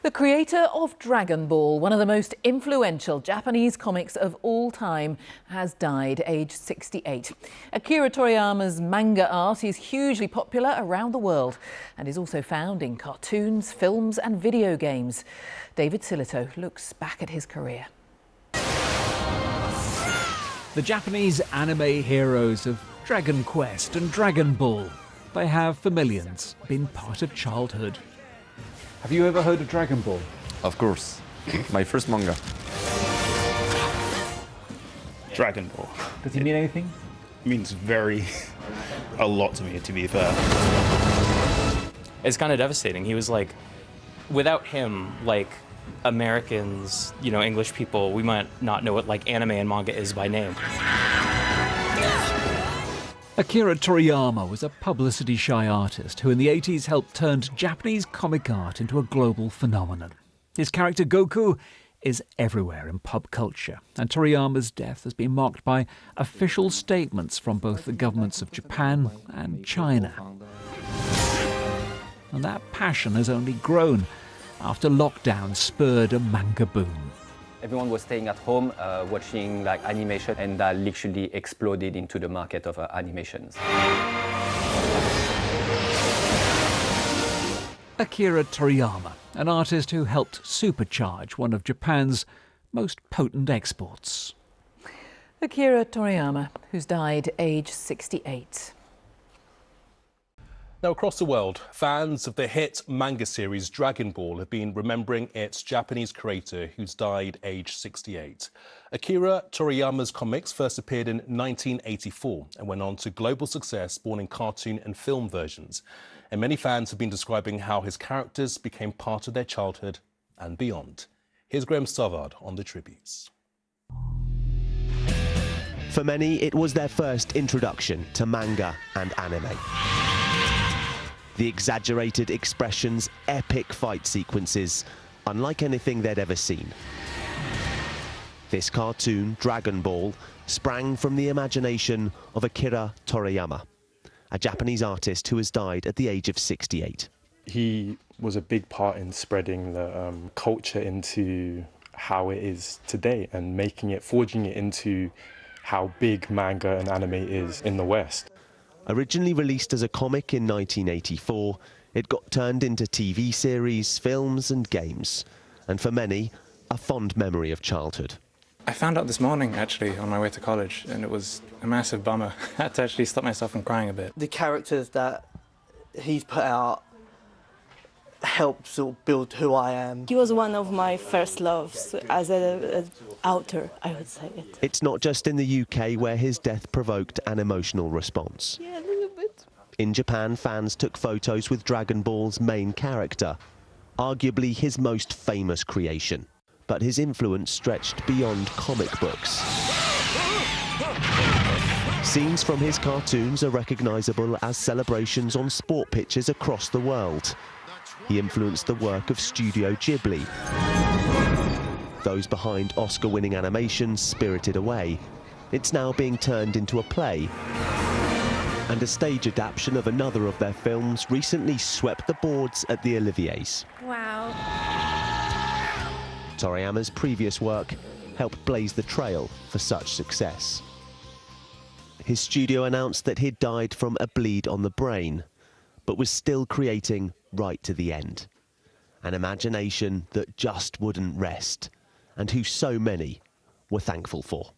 The creator of DragonBall, one of the most influential Japanese comics of all time, has died aged 68. Akira Toriyama's manga art is hugely popular around the world and is also found in cartoons, films and video games. David Silito looks back at his career. The Japanese anime heroes of Dragon Quest and Dragon Ball. They have, for millions, been part of childhood. Have you ever heard of Dragon Ball? Of course. My first manga. Dragon Ball. Does it mean anything? It means a lot to me, to be fair. It's kind of devastating. He was like, without him, like, Americans, English people, we might not know what like anime and manga is by name. Akira Toriyama was a publicity-shy artist who in the 80s helped turn Japanese comic art into a global phenomenon. His character Goku is everywhere in pop culture, and Toriyama's death has been marked by official statements from both the governments of Japan and China. And that passion has only grown after lockdown spurred a manga boom. Everyone was staying at home, watching like animation, and that literally exploded into the market of animations. Akira Toriyama, an artist who helped supercharge one of Japan's most potent exports. Akira Toriyama, who's died aged 68. Now, across the world, fans of the hit manga series Dragon Ball have been remembering its Japanese creator who's died aged 68. Akira Toriyama's comics first appeared in 1984 and went on to global success, spawning cartoon and film versions. And many fans have been describing how his characters became part of their childhood and beyond. Here's Graham Savard on the tributes. For many, it was their first introduction to manga and anime. The exaggerated expressions, epic fight sequences, unlike anything they'd ever seen. This cartoon, Dragon Ball, sprang from the imagination of Akira Toriyama, a Japanese artist who has died at the age of 68. He was a big part in spreading the culture into how it is today and forging it into how big manga and anime is in the West. Originally released as a comic in 1984, it got turned into TV series, films and games, and for many, a fond memory of childhood. I found out this morning, actually, on my way to college, and it was a massive bummer. I had to actually stop myself from crying a bit. The characters that he's put out helped sort of build who I am. He was one of my first loves as an author, I would say. It's not just in the UK where his death provoked an emotional response. Yeah, a little bit. In Japan, fans took photos with Dragon Ball's main character, arguably his most famous creation. But his influence stretched beyond comic books. Scenes from his cartoons are recognisable as celebrations on sport pitches across the world. He influenced the work of Studio Ghibli, those behind Oscar-winning animation Spirited Away. It's now being turned into a play, and a stage adaptation of another of their films recently swept the boards at the Oliviers. Wow. Toriyama's previous work helped blaze the trail for such success. His studio announced that he'd died from a bleed on the brain, but was still creating right to the end. An imagination that just wouldn't rest, and who so many were thankful for.